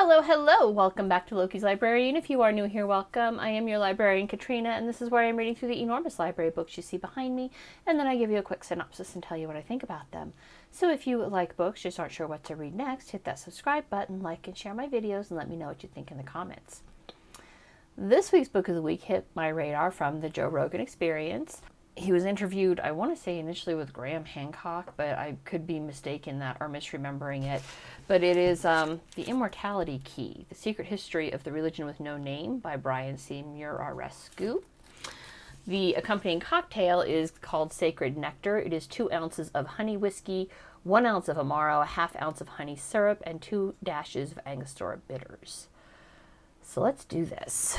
Hello, hello! Welcome back to Loki's Librarian. If you are new here, welcome. I am your librarian, Katrina, and this is where I'm reading through the enormous library books you see behind me, and then I give you a quick synopsis and tell you what I think about them. So if you like books, just aren't sure what to read next, hit that subscribe button, like and share my videos, and let me know what you think in the comments. This week's book of the week hit my radar from the Joe Rogan Experience. He was interviewed, I want to say initially with Graham Hancock, but I could be mistaken that or misremembering it. But it is The Immortality Key, The Secret History of the Religion with No Name by Brian C. Muraresku. The accompanying cocktail is called Sacred Nectar. It is 2 ounces of honey whiskey, 1 ounce of Amaro, a ½ ounce of honey syrup, and 2 dashes of Angostura Bitters. So let's do this.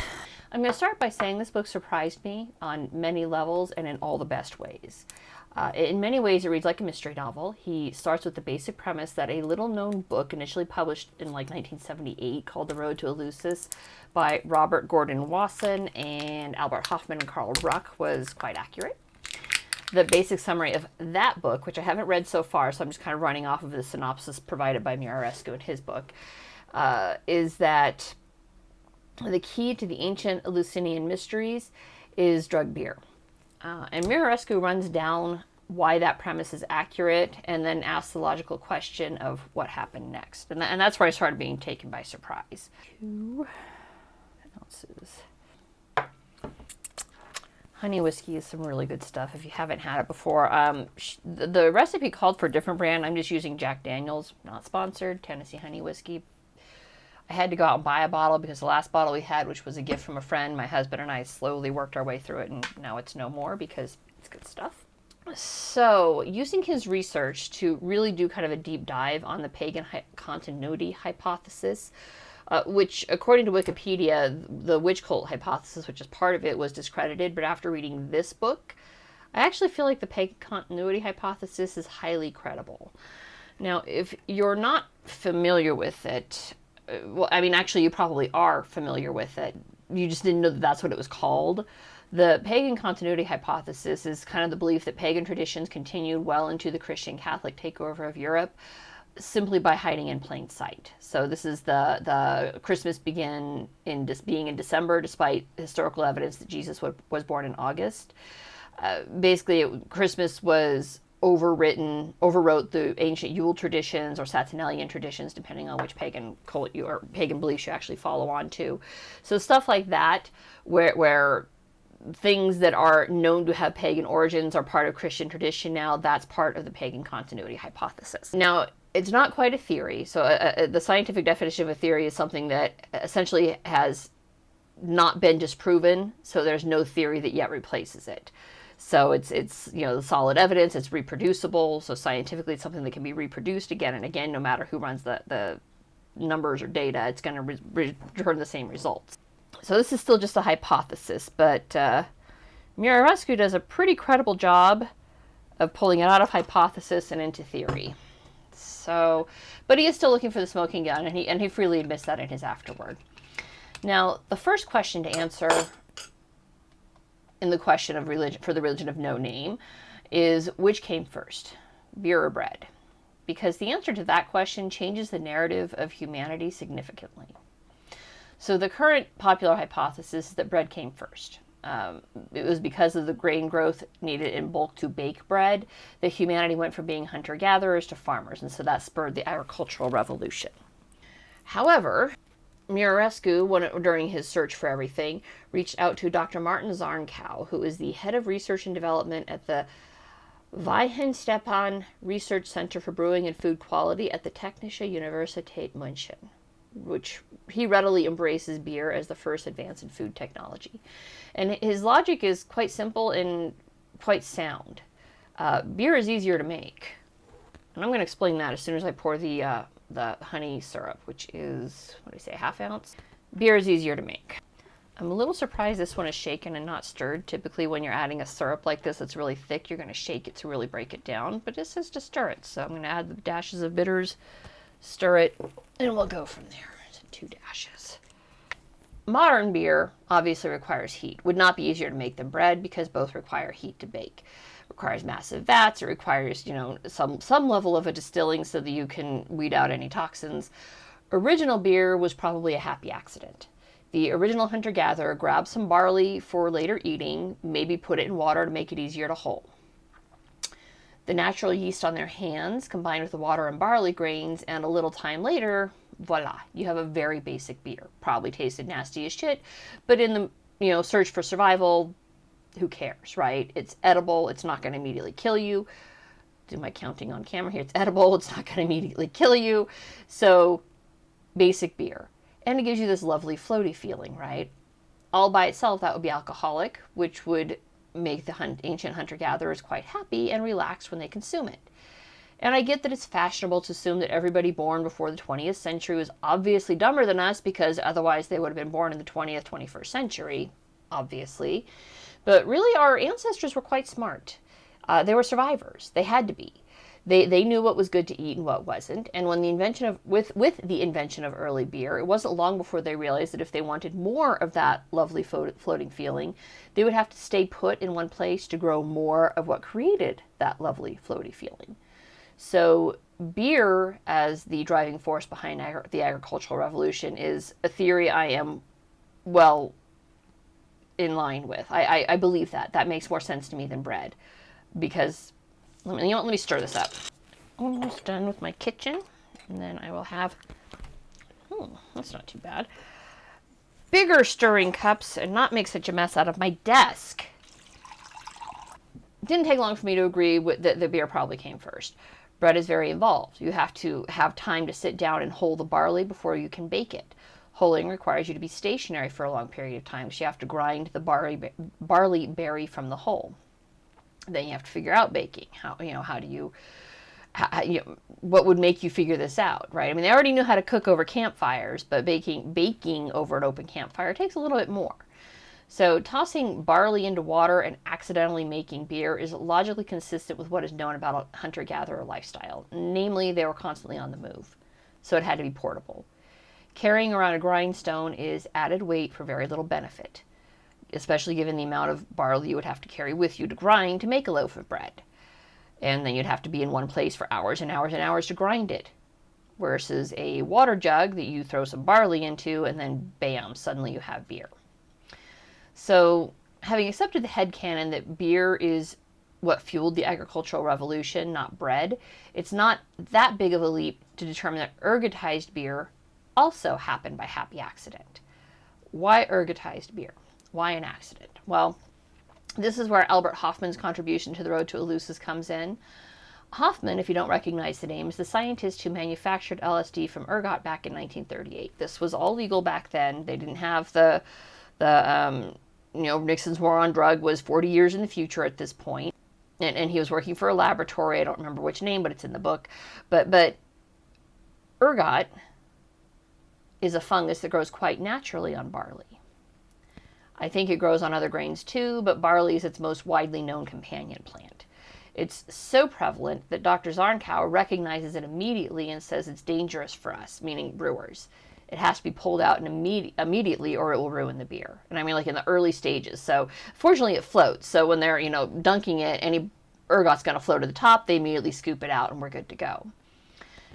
I'm going to start by saying this book surprised me on many levels and in all the best ways. In many ways, it reads like a mystery novel. He starts with the basic premise that a little-known book initially published in like 1978 called The Road to Eleusis by Robert Gordon Wasson and Albert Hoffman and Carl Ruck was quite accurate. The basic summary of that book, which I haven't read so far, so I'm just kind of running off of the synopsis provided by Muraresku in his book, is that the key to the ancient Eleusinian mysteries is drug beer. And Muraresku runs down why that premise is accurate and then asks the logical question of what happened next. And that's where I started being taken by surprise. 2 ounces. Honey whiskey is some really good stuff if you haven't had it before. The recipe called for a different brand. I'm just using Jack Daniel's, not sponsored, Tennessee honey whiskey. I had to go out and buy a bottle because the last bottle we had, which was a gift from a friend, my husband and I slowly worked our way through it, and now it's no more because it's good stuff. So, using his research to really do kind of a deep dive on the pagan continuity hypothesis, which, according to Wikipedia, the witch cult hypothesis, which is part of it, was discredited, but after reading this book, I actually feel like the pagan continuity hypothesis is highly credible. Now, if you're not familiar with it, well, I mean, actually, you probably are familiar with it. You just didn't know that that's what it was called. The pagan continuity hypothesis is kind of the belief that pagan traditions continued well into the Christian Catholic takeover of Europe simply by hiding in plain sight. So this is the Christmas being in December, despite historical evidence that Jesus was born in August. Basically, Christmas was overwrote the ancient Yule traditions or Saturnalian traditions, depending on which pagan cult or pagan beliefs you actually follow on to. So stuff like that, where things that are known to have pagan origins are part of Christian tradition now, that's part of the pagan continuity hypothesis. Now, it's not quite a theory. So the scientific definition of a theory is something that essentially has not been disproven, so there's no theory that yet replaces it. So it's the solid evidence, it's reproducible, so scientifically it's something that can be reproduced again and again, no matter who runs the numbers or data, it's going to return the same results. So this is still just a hypothesis, but Muraresku does a pretty credible job of pulling it out of hypothesis and into theory. So, but he is still looking for the smoking gun, and he freely admits that in his afterword. Now, the first question to answer in the question of religion, for the religion of no name, is which came first, beer or bread? Because the answer to that question changes the narrative of humanity significantly. So the current popular hypothesis is that bread came first. It was because of the grain growth needed in bulk to bake bread that humanity went from being hunter-gatherers to farmers, and so that spurred the agricultural revolution. However, Muraresku, during his search for everything, reached out to Dr. Martin Zarnkow, who is the head of research and development at the Weihenstephan Research Center for Brewing and Food Quality at the Technische Universität München, which he readily embraces beer as the first advance in food technology. And his logic is quite simple and quite sound. Beer is easier to make. And I'm going to explain that as soon as I pour the honey syrup, which is, what do I say, ½ ounce? Beer is easier to make. I'm a little surprised this one is shaken and not stirred. Typically when you're adding a syrup like this that's really thick, you're going to shake it to really break it down, but this is to stir it. So I'm going to add the dashes of bitters, stir it, and we'll go from there. So 2 dashes. Modern beer obviously requires heat. Would not be easier to make than bread because both require heat to bake. Requires massive vats. It requires, some level of a distilling so that you can weed out any toxins. Original beer was probably a happy accident. The original hunter-gatherer grabbed some barley for later eating, maybe put it in water to make it easier to hull. The natural yeast on their hands combined with the water and barley grains, and a little time later, voila, you have a very basic beer. Probably tasted nasty as shit, but in the search for survival, who cares, right? It's edible, it's not going to immediately kill you. Do my counting on camera here. It's edible, it's not going to immediately kill you. So, basic beer. And it gives you this lovely floaty feeling, right? All by itself, that would be alcoholic, which would make the ancient hunter-gatherers quite happy and relaxed when they consume it. And I get that it's fashionable to assume that everybody born before the 20th century was obviously dumber than us, because otherwise they would have been born in the 20th, 21st century, obviously. But really, our ancestors were quite smart. They were survivors. They had to be. They knew what was good to eat and what wasn't. And when with the invention of early beer, it wasn't long before they realized that if they wanted more of that lovely floating feeling, they would have to stay put in one place to grow more of what created that lovely floaty feeling. So beer as the driving force behind the agricultural revolution is a theory I am well in line with. I believe that. That makes more sense to me than bread. Because, let me stir this up. Almost done with my kitchen. And then I will have, that's not too bad, bigger stirring cups and not make such a mess out of my desk. It didn't take long for me to agree that the beer probably came first. Bread is very involved. You have to have time to sit down and hull the barley before you can bake it. Hulling requires you to be stationary for a long period of time, so you have to grind the barley berry from the hull. Then you have to figure out baking. What would make you figure this out, right? I mean, they already knew how to cook over campfires, but baking over an open campfire takes a little bit more. So tossing barley into water and accidentally making beer is logically consistent with what is known about a hunter-gatherer lifestyle. Namely, they were constantly on the move, so it had to be portable. Carrying around a grindstone is added weight for very little benefit, especially given the amount of barley you would have to carry with you to grind to make a loaf of bread. And then you'd have to be in one place for hours and hours and hours to grind it. Versus a water jug that you throw some barley into and then bam, suddenly you have beer. So, having accepted the headcanon that beer is what fueled the agricultural revolution, not bread, it's not that big of a leap to determine that ergotized beer also happened by happy accident. Why ergotized beer? Why an accident? Well, this is where Albert Hofmann's contribution to the Road to Eleusis comes in. Hofmann, if you don't recognize the name, is the scientist who manufactured LSD from ergot back in 1938. This was all legal back then. They didn't have Nixon's war on drug was 40 years in the future at this point. And he was working for a laboratory. I don't remember which name, but it's in the book. But ergot is a fungus that grows quite naturally on barley. I think it grows on other grains too, but barley is its most widely known companion plant. It's so prevalent that Dr. Zarnkow recognizes it immediately and says it's dangerous for us, meaning brewers. It has to be pulled out immediately or it will ruin the beer. And I mean like in the early stages. So fortunately it floats. So when they're, dunking it, any ergot's going to float to the top, they immediately scoop it out and we're good to go.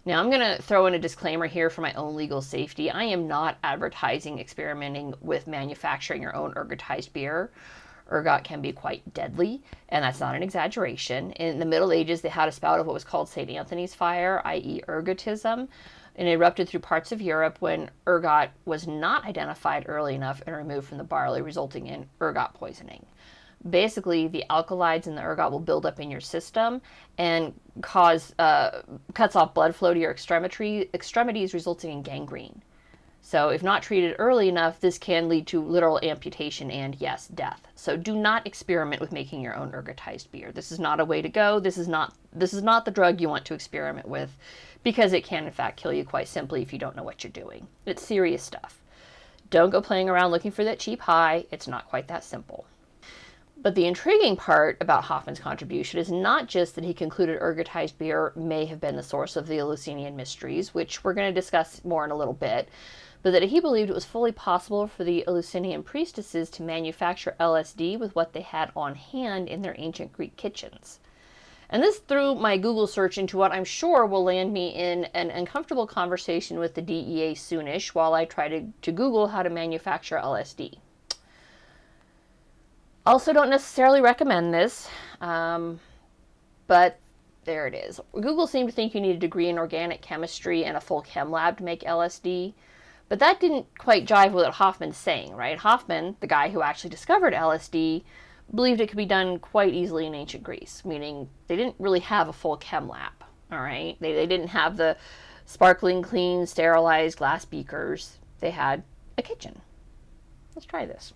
Now, I'm going to throw in a disclaimer here for my own legal safety. I am not advertising experimenting with manufacturing your own ergotized beer. Ergot can be quite deadly, and that's not an exaggeration. In the Middle Ages, they had a spout of what was called St. Anthony's fire, i.e. ergotism, and it erupted through parts of Europe when ergot was not identified early enough and removed from the barley, resulting in ergot poisoning. Basically, the alkalides in the ergot will build up in your system and cuts off blood flow to your extremities, resulting in gangrene. So if not treated early enough, this can lead to literal amputation and, yes, death. So do not experiment with making your own ergotized beer. This is not a way to go. This is not the drug you want to experiment with, because it can, in fact, kill you quite simply if you don't know what you're doing. It's serious stuff. Don't go playing around looking for that cheap high. It's not quite that simple. But the intriguing part about Hofmann's contribution is not just that he concluded ergotized beer may have been the source of the Eleusinian mysteries, which we're going to discuss more in a little bit, but that he believed it was fully possible for the Eleusinian priestesses to manufacture LSD with what they had on hand in their ancient Greek kitchens. And this threw my Google search into what I'm sure will land me in an uncomfortable conversation with the DEA soonish while I try to Google how to manufacture LSD. Also, don't necessarily recommend this, but there it is. Google seemed to think you need a degree in organic chemistry and a full chem lab to make LSD, but that didn't quite jive with what Hoffman's saying, right? Hoffman, the guy who actually discovered LSD, believed it could be done quite easily in ancient Greece, meaning they didn't really have a full chem lab, all right? They didn't have the sparkling, clean, sterilized glass beakers. They had a kitchen. Let's try this.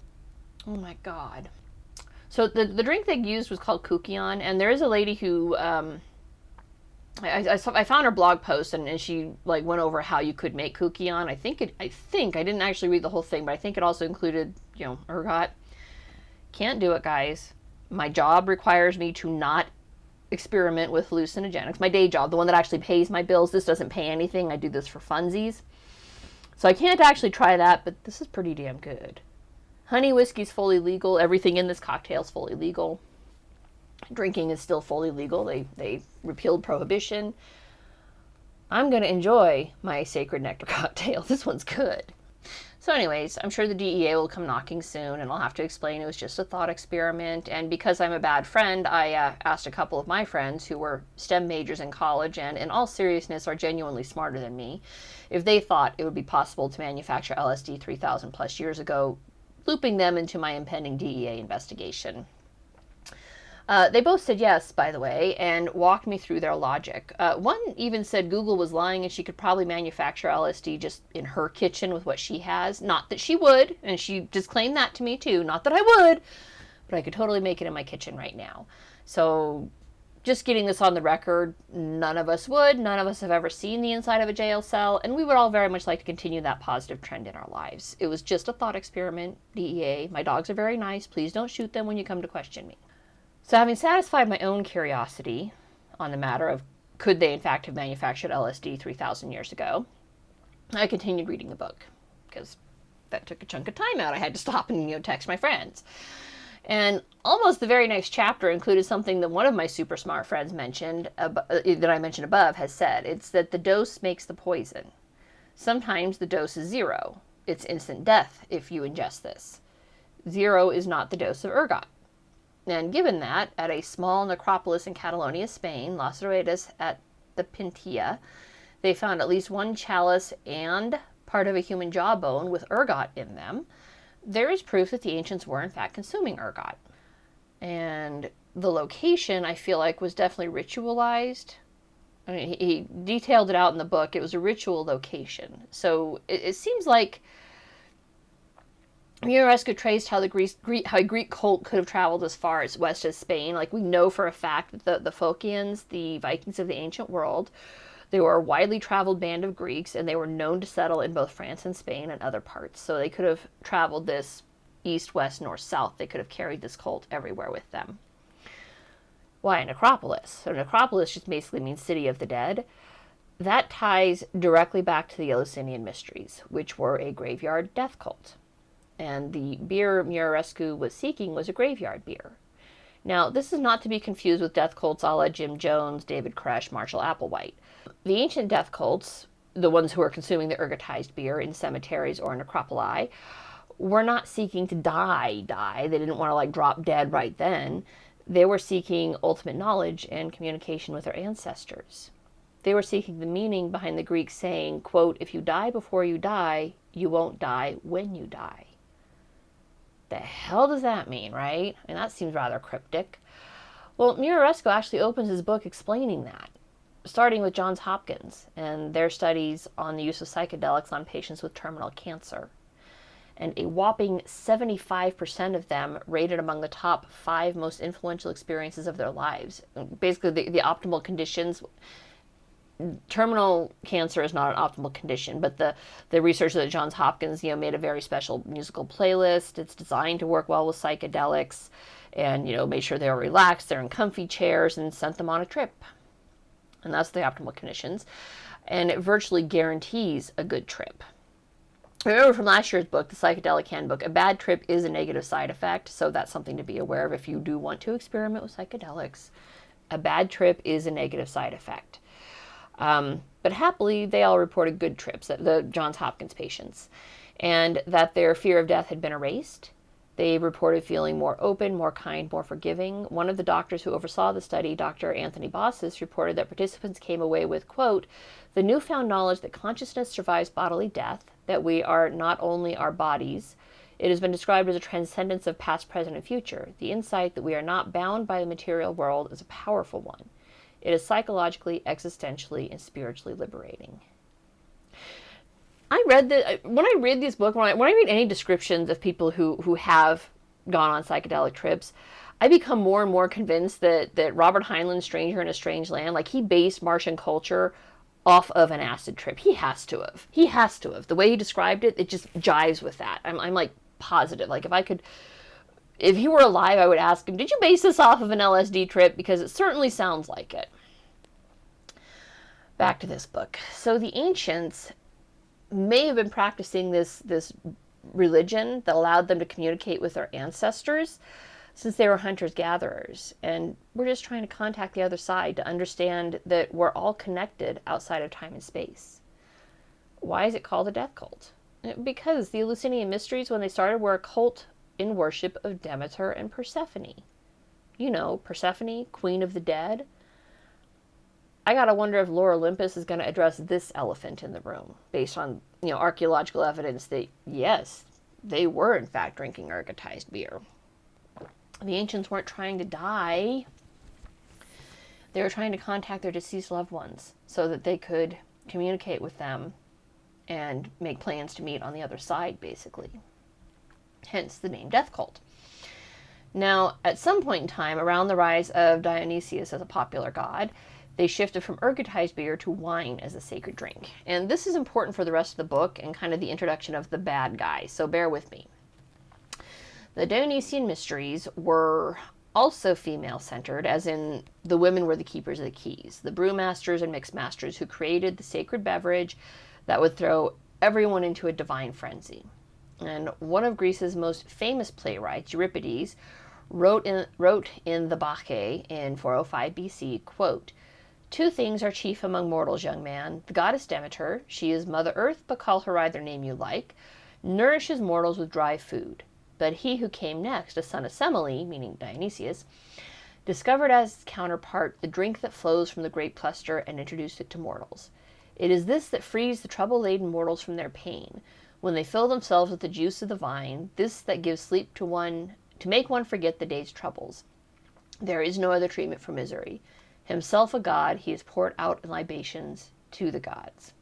Oh my God. So the drink they used was called Kukion, and there is a lady who, I found her blog post, and she like went over how you could make Kukion. I think I didn't actually read the whole thing, but I think it also included, ergot. Can't do it, guys. My job requires me to not experiment with hallucinogenics. My day job, the one that actually pays my bills, this doesn't pay anything. I do this for funsies. So I can't actually try that, but this is pretty damn good. Honey whiskey's fully legal. Everything in this cocktail is fully legal. Drinking is still fully legal. They repealed prohibition. I'm going to enjoy my Sacred Nectar cocktail. This one's good. So anyways, I'm sure the DEA will come knocking soon, and I'll have to explain it was just a thought experiment. And because I'm a bad friend, I asked a couple of my friends who were STEM majors in college and in all seriousness are genuinely smarter than me, if they thought it would be possible to manufacture LSD 3,000 plus years ago, looping them into my impending DEA investigation. They both said yes, by the way, and walked me through their logic. One even said Google was lying and she could probably manufacture LSD just in her kitchen with what she has. Not that she would, and she just claimed that to me too. Not that I would, but I could totally make it in my kitchen right now. So just getting this on the record, none of us would. None of us have ever seen the inside of a jail cell, and we would all very much like to continue that positive trend in our lives. It was just a thought experiment, DEA. My dogs are very nice. Please don't shoot them when you come to question me. So having satisfied my own curiosity on the matter of could they in fact have manufactured LSD 3,000 years ago, I continued reading the book because that took a chunk of time out. I had to stop and text my friends. And almost the very next chapter included something that one of my super smart friends mentioned, that I mentioned above, has said. It's that the dose makes the poison. Sometimes the dose is 0. It's instant death if you ingest this. 0 is not the dose of ergot. And given that, at a small necropolis in Catalonia, Spain, Las Ruedas at the Pintia, they found at least one chalice and part of a human jawbone with ergot in them, there is proof that the ancients were in fact consuming ergot. And the location, I feel like, was definitely ritualized. I mean, he detailed it out in the book. It was a ritual location. So it seems like Muraresku traced how a Greek cult could have traveled as far as west as Spain. Like, we know for a fact that the Phocians, the Vikings of the ancient world, they were a widely traveled band of Greeks, and they were known to settle in both France and Spain and other parts. So they could have traveled this east, west, north, south. They could have carried this cult everywhere with them. Why a necropolis? So necropolis just basically means city of the dead. That ties directly back to the Eleusinian Mysteries, which were a graveyard death cult. And the beer Muraresku was seeking was a graveyard beer. Now, this is not to be confused with death cults a la Jim Jones, David Koresh, Marshall Applewhite. The ancient death cults, the ones who were consuming the ergotized beer in cemeteries or necropoli, were not seeking to die. They didn't want to drop dead right then. They were seeking ultimate knowledge and communication with their ancestors. They were seeking the meaning behind the Greek saying, quote, if you die before you die, you won't die when you die. The hell does that mean, right? And that seems rather cryptic. Well, Muraresku actually opens his book explaining that, starting with Johns Hopkins and their studies on the use of psychedelics on patients with terminal cancer. And a whopping 75% of them rated among the top 5 most influential experiences of their lives. Basically, the optimal conditions. Terminal cancer is not an optimal condition, but the researchers at Johns Hopkins, made a very special musical playlist. It's designed to work well with psychedelics, and made sure they were relaxed, they're in comfy chairs, and sent them on a trip. And that's the optimal conditions, and it virtually guarantees a good trip. Remember from last year's book, the Psychedelic Handbook, a bad trip is a negative side effect, so that's something to be aware of if you do want to experiment with psychedelics. A bad trip is a negative side effect. But happily, they all reported good trips, the Johns Hopkins patients, and that their fear of death had been erased. They reported feeling more open, more kind, more forgiving. One of the doctors who oversaw the study, Dr. Anthony Bossis, reported that participants came away with, quote, the newfound knowledge that consciousness survives bodily death, that we are not only our bodies. It has been described as a transcendence of past, present, and future. The insight that we are not bound by the material world is a powerful one. It is psychologically, existentially, and spiritually liberating. When I read this book, when I read any descriptions of people who have gone on psychedelic trips, I become more and more convinced that Robert Heinlein's Stranger in a Strange Land, like, he based Martian culture off of an acid trip. He has to have. He has to have. The way he described it, it just jives with that. I'm like positive. Like, if he were alive, I would ask him, did you base this off of an LSD trip? Because it certainly sounds like it. Back to this book. So the ancients may have been practicing this religion that allowed them to communicate with their ancestors since they were hunters-gatherers. And we're just trying to contact the other side to understand that we're all connected outside of time and space. Why is it called a death cult? Because the Eleusinian Mysteries, when they started, were a cult in worship of Demeter and Persephone. You know, Persephone, queen of the dead. I gotta wonder if Lore Olympus is going to address this elephant in the room, based on, archaeological evidence that, yes, they were in fact drinking ergotized beer. The ancients weren't trying to die. They were trying to contact their deceased loved ones so that they could communicate with them and make plans to meet on the other side, basically. Hence the name death cult. Now, at some point in time, around the rise of Dionysius as a popular god, they shifted from ergotized beer to wine as a sacred drink. And this is important for the rest of the book and kind of the introduction of the bad guy, so bear with me. The Dionysian mysteries were also female-centered, as in the women were the keepers of the keys, the brewmasters and mixmasters who created the sacred beverage that would throw everyone into a divine frenzy. And one of Greece's most famous playwrights, Euripides, wrote in the Bacchae in 405 BC, quote, two things are chief among mortals, young man. The goddess Demeter, she is Mother Earth, but call her either name you like, nourishes mortals with dry food. But he who came next, a son of Semele, meaning Dionysius, discovered as its counterpart the drink that flows from the grape cluster and introduced it to mortals. It is this that frees the trouble-laden mortals from their pain. When they fill themselves with the juice of the vine, this that gives sleep to one, to make one forget the day's troubles. There is no other treatment for misery. Himself a god, he is poured out in libations to the gods.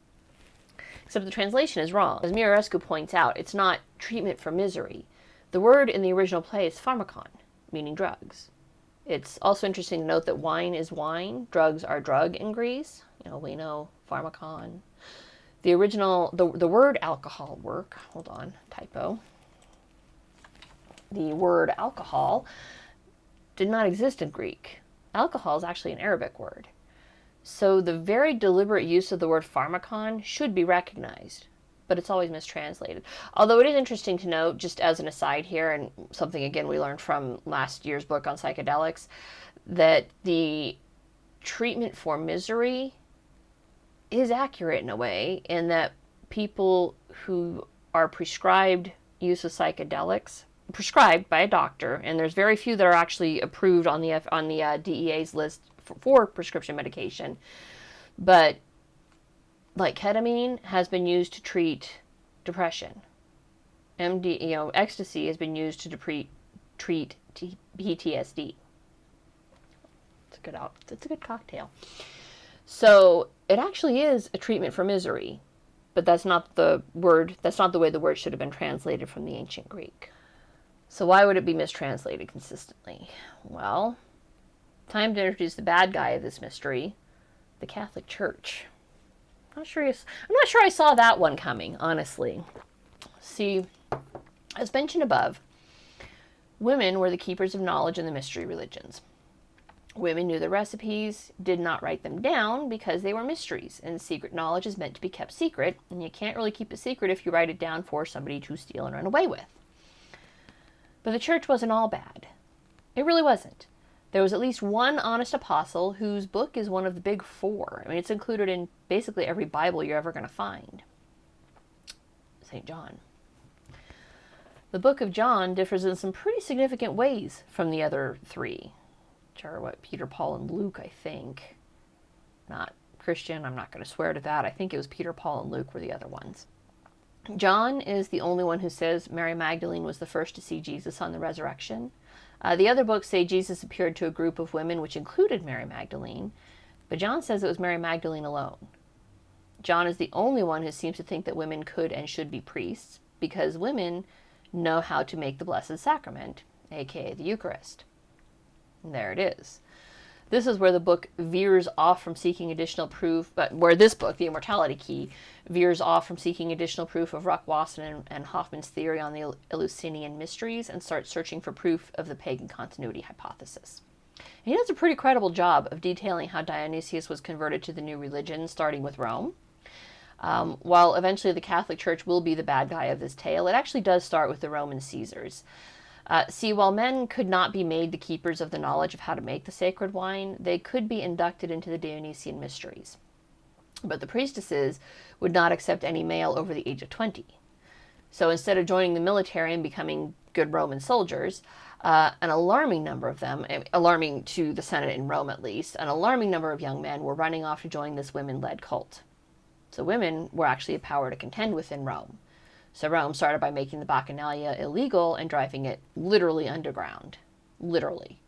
Except the translation is wrong. As Muraresku points out, it's not treatment for misery. The word in the original play is pharmakon, meaning drugs. It's also interesting to note that wine is wine, drugs are drug in Greece. We know pharmakon. The original, the word alcohol typo. The word alcohol did not exist in Greek. Alcohol is actually an Arabic word. So the very deliberate use of the word pharmakon should be recognized, but it's always mistranslated. Although it is interesting to note, just as an aside here, and something again we learned from last year's book on psychedelics, that the treatment for misery is accurate in a way, in that people who are prescribed use of psychedelics, prescribed by a doctor, and there's very few that are actually approved on the DEA's list for prescription medication, but like ketamine has been used to treat depression. Ecstasy has been used to treat PTSD. It's a good cocktail. So it actually is a treatment for misery, but that's not the way the word should have been translated from the ancient Greek. So why would it be mistranslated consistently? Well, time to introduce the bad guy of this mystery, the Catholic Church. I'm not sure I saw that one coming, honestly. See, as mentioned above, women were the keepers of knowledge in the mystery religions. Women knew the recipes, did not write them down because they were mysteries, and secret knowledge is meant to be kept secret, and you can't really keep a secret if you write it down for somebody to steal and run away with. But the church wasn't all bad. It really wasn't. There was at least one honest apostle whose book is one of the big four. I mean, it's included in basically every Bible you're ever going to find. St. John. The book of John differs in some pretty significant ways from the other three, which are what, Peter, Paul, and Luke, I think. Not Christian, I'm not going to swear to that. I think it was Peter, Paul, and Luke were the other ones. John is the only one who says Mary Magdalene was the first to see Jesus on the resurrection. The other books say Jesus appeared to a group of women, which included Mary Magdalene, but John says it was Mary Magdalene alone. John is the only one who seems to think that women could and should be priests, because women know how to make the Blessed Sacrament, aka the Eucharist. And there it is. This is where the book veers off from seeking additional proof, but where this book, The Immortality Key, veers off from seeking additional proof of Ruck-Wasson and Hoffman's theory on the Eleusinian mysteries and starts searching for proof of the pagan continuity hypothesis. And he does a pretty credible job of detailing how Dionysius was converted to the new religion, starting with Rome. While eventually the Catholic Church will be the bad guy of this tale, it actually does start with the Roman Caesars. See, while men could not be made the keepers of the knowledge of how to make the sacred wine, they could be inducted into the Dionysian mysteries. But the priestesses would not accept any male over the age of 20. So instead of joining the military and becoming good Roman soldiers, an alarming number of them, alarming to the Senate in Rome at least, an alarming number of young men were running off to join this women-led cult. So women were actually a power to contend with in Rome. So Rome started by making the Bacchanalia illegal and driving it literally underground. Literally.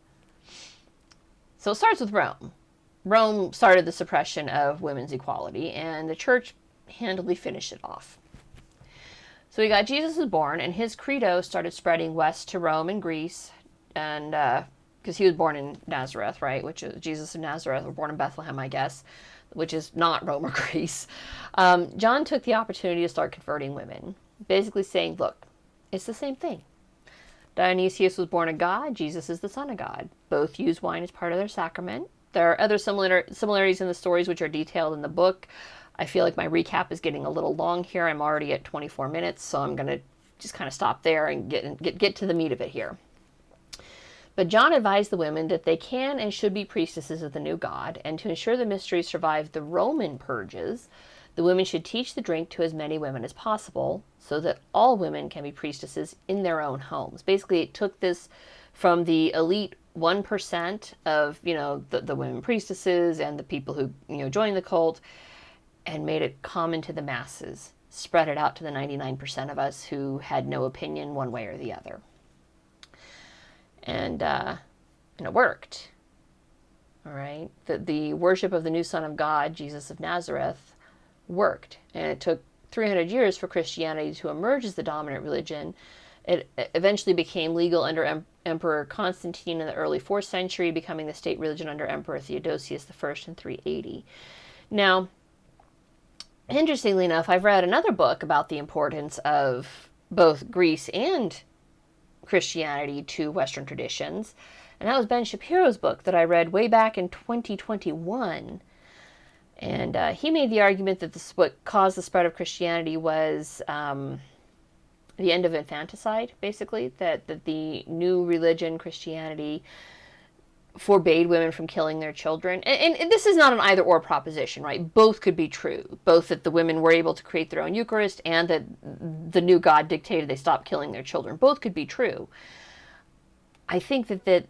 So it starts with Rome. Rome started the suppression of women's equality, and the church handily finished it off. So we got Jesus was born, and his credo started spreading west to Rome and Greece, and because he was born in Nazareth, right? Which is Jesus of Nazareth, or born in Bethlehem, I guess, which is not Rome or Greece. John took the opportunity to start converting women, basically saying, look, it's the same thing. Dionysius was born a god, Jesus is the son of God. Both use wine as part of their sacrament. There are other similarities in the stories which are detailed in the book. I feel like my recap is getting a little long here. I'm already at 24 minutes, so I'm going to just kind of stop there and get to the meat of it here. But John advised the women that they can and should be priestesses of the new God, and to ensure the mystery survived the Roman purges, the women should teach the drink to as many women as possible, so that all women can be priestesses in their own homes. Basically, it took this from the elite 1% of, the women priestesses and the people who, joined the cult, and made it common to the masses, spread it out to the 99% of us who had no opinion one way or the other. And it worked. All right. The worship of the new Son of God, Jesus of Nazareth, worked. And it took 300 years for Christianity to emerge as the dominant religion. It eventually became legal under Emperor Constantine in the early 4th century, becoming the state religion under Emperor Theodosius I in 380. Now, interestingly enough, I've read another book about the importance of both Greece and Christianity to Western traditions, and that was Ben Shapiro's book that I read way back in 2021. And he made the argument that what caused the spread of Christianity was the end of infanticide, basically, that the new religion, Christianity, forbade women from killing their children. And this is not an either-or proposition, right? Both could be true. Both that the women were able to create their own Eucharist and that the new God dictated they stop killing their children. Both could be true. I think that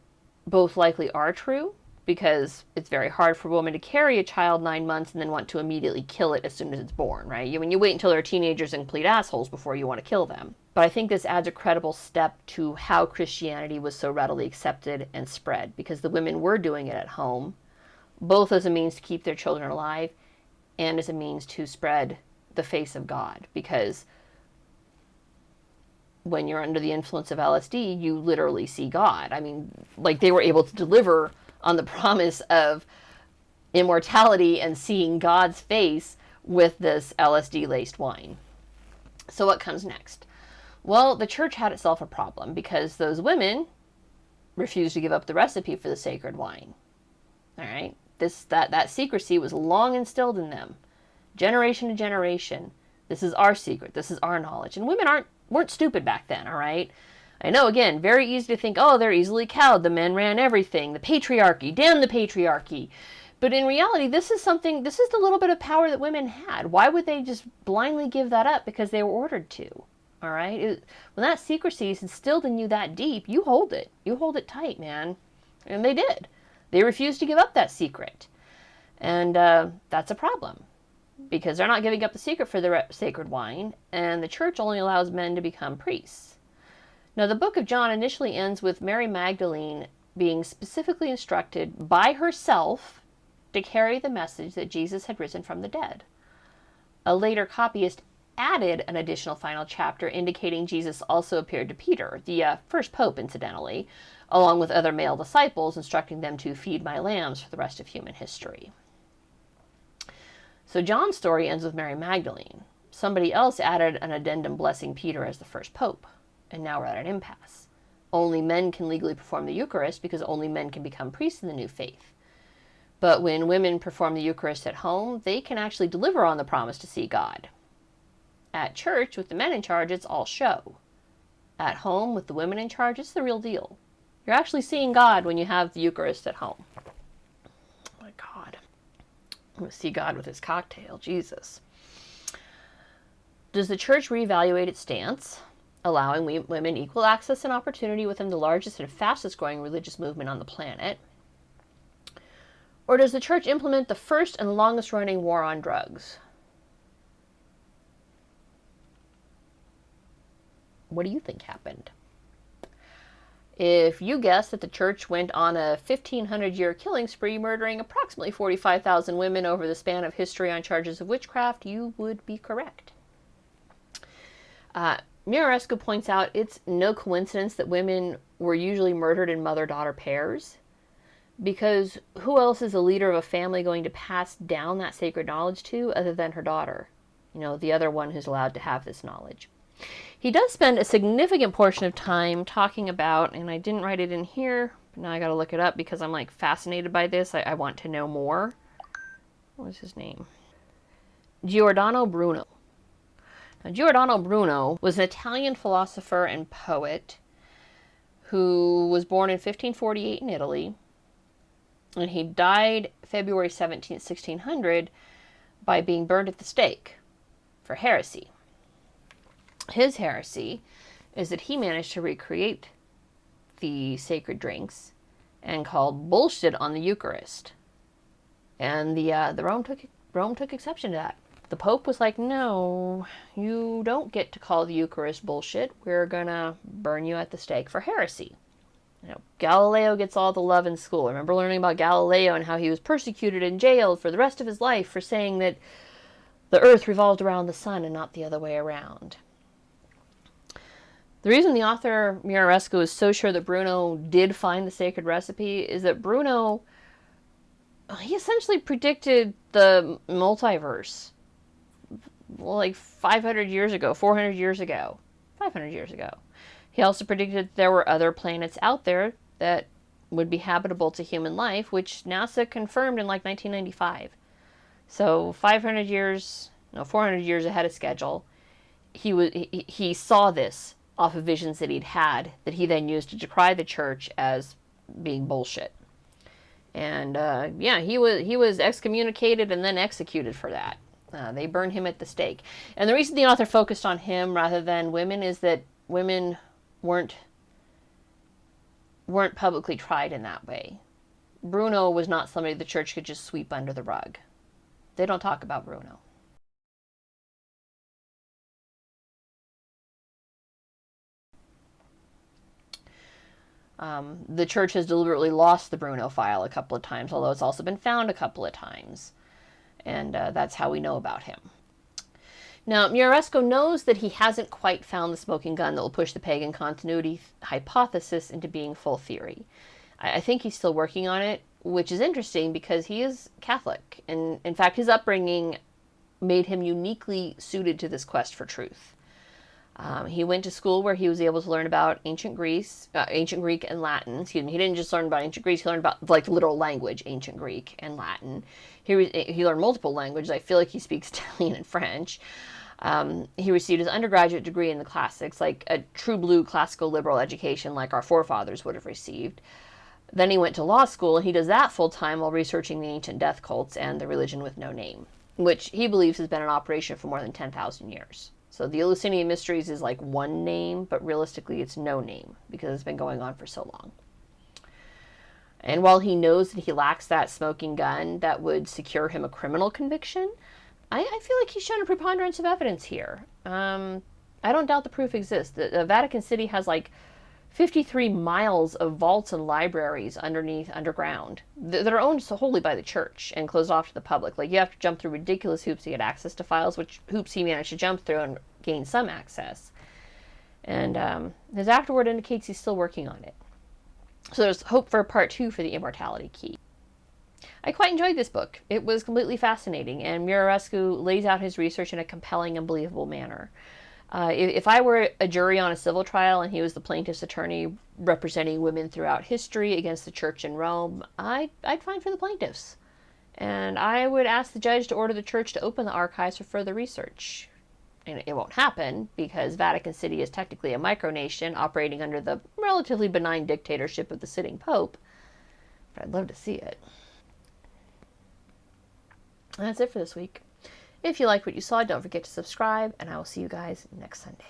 both likely are true, because it's very hard for a woman to carry a child 9 months and then want to immediately kill it as soon as it's born, right? You wait until they're teenagers and complete assholes before you want to kill them. But I think this adds a credible step to how Christianity was so readily accepted and spread, because the women were doing it at home, both as a means to keep their children alive and as a means to spread the face of God. Because when you're under the influence of LSD, you literally see God. I mean, like, they were able to deliver on the promise of immortality and seeing God's face with this LSD-laced wine. So what comes next? Well, the church had itself a problem, because those women refused to give up the recipe for the sacred wine. All right? That secrecy was long instilled in them, generation to generation. This is our secret. This is our knowledge. And women weren't stupid back then, all right? I know, again, very easy to think, oh, they're easily cowed. The men ran everything. The patriarchy. Damn the patriarchy. But in reality, this is the little bit of power that women had. Why would they just blindly give that up because they were ordered to? All right? When that secrecy is instilled in you that deep, you hold it. You hold it tight, man. And they did. They refused to give up that secret. And that's a problem, because they're not giving up the secret for the sacred wine, and the church only allows men to become priests. Now, the book of John initially ends with Mary Magdalene being specifically instructed by herself to carry the message that Jesus had risen from the dead. A later copyist added an additional final chapter indicating Jesus also appeared to Peter, the first pope, incidentally, along with other male disciples, instructing them to feed my lambs for the rest of human history. So John's story ends with Mary Magdalene. Somebody else added an addendum blessing Peter as the first pope, and now we're at an impasse. Only men can legally perform the Eucharist because only men can become priests in the new faith. But when women perform the Eucharist at home, they can actually deliver on the promise to see God. At church, with the men in charge, it's all show. At home, with the women in charge, it's the real deal. You're actually seeing God when you have the Eucharist at home. Oh my God. I'm going to see God with his cocktail. Jesus. Does the church reevaluate its stance, allowing women equal access and opportunity within the largest and fastest growing religious movement on the planet? Or does the church implement the first and longest running war on drugs? What do you think happened? If you guess that the church went on a 1,500-year killing spree, murdering approximately 45,000 women over the span of history on charges of witchcraft, you would be correct. Muraresku points out it's no coincidence that women were usually murdered in mother-daughter pairs, because who else is a leader of a family going to pass down that sacred knowledge to other than her daughter? You know, the other one who's allowed to have this knowledge. He does spend a significant portion of time talking about, and I didn't write it in here, but now I gotta look it up because I'm like fascinated by this. I want to know more. What was his name? Giordano Bruno. Now, Giordano Bruno was an Italian philosopher and poet who was born in 1548 in Italy, and he died February 17, 1600 by being burned at the stake for heresy. His heresy is that he managed to recreate the sacred drinks and called bullshit on the Eucharist. And the Rome took exception to that. The Pope was like, no, you don't get to call the Eucharist bullshit. We're gonna burn you at the stake for heresy. You know, Galileo gets all the love in school. I remember learning about Galileo and how he was persecuted and jailed for the rest of his life for saying that the earth revolved around the sun and not the other way around. The reason the author Muraresku is so sure that Bruno did find the sacred recipe is that Bruno, he essentially predicted the multiverse like 500 years ago, 400 years ago, 500 years ago. He also predicted that there were other planets out there that would be habitable to human life, which NASA confirmed in like 1995. So 400 years ahead of schedule. He saw this off of visions that he'd had, that he then used to decry the church as being bullshit. And he was excommunicated and then executed for that. They burned him at the stake. And the reason the author focused on him rather than women is that women weren't publicly tried in that way. Bruno was not somebody the church could just sweep under the rug. They don't talk about Bruno. The church has deliberately lost the Bruno file a couple of times, although it's also been found a couple of times. And that's how we know about him. Now, Muraresku knows that he hasn't quite found the smoking gun that will push the pagan continuity hypothesis into being full theory. I think he's still working on it, which is interesting because he is Catholic. And in fact, his upbringing made him uniquely suited to this quest for truth. He went to school where he was able to learn about ancient Greek and Latin. Excuse me. He didn't just learn about ancient Greece. He learned about like the literal language, ancient Greek and Latin. He learned multiple languages. I feel like he speaks Italian and French. He received his undergraduate degree in the classics, like a true blue classical liberal education like our forefathers would have received. Then he went to law school, and he does that full time while researching the ancient death cults and the religion with no name, which he believes has been in operation for more than 10,000 years. So the Eleusinian Mysteries is like one name, but realistically it's no name because it's been going on for so long. And while he knows that he lacks that smoking gun that would secure him a criminal conviction, I feel like he's shown a preponderance of evidence here. I don't doubt the proof exists. The Vatican City has like 53 miles of vaults and libraries underground that are owned wholly by the church and closed off to the public. Like, you have to jump through ridiculous hoops to get access to files, which hoops he managed to jump through and gain some access. And his afterword indicates he's still working on it. So there's hope for part 2 for the Immortality Key. I quite enjoyed this book. It was completely fascinating, and Muraresku lays out his research in a compelling and believable manner. If I were a jury on a civil trial and he was the plaintiff's attorney representing women throughout history against the church in Rome, I'd find for the plaintiffs. And I would ask the judge to order the church to open the archives for further research. And it won't happen because Vatican City is technically a micronation operating under the relatively benign dictatorship of the sitting pope. But I'd love to see it. And that's it for this week. If you liked what you saw, don't forget to subscribe, and I will see you guys next Sunday.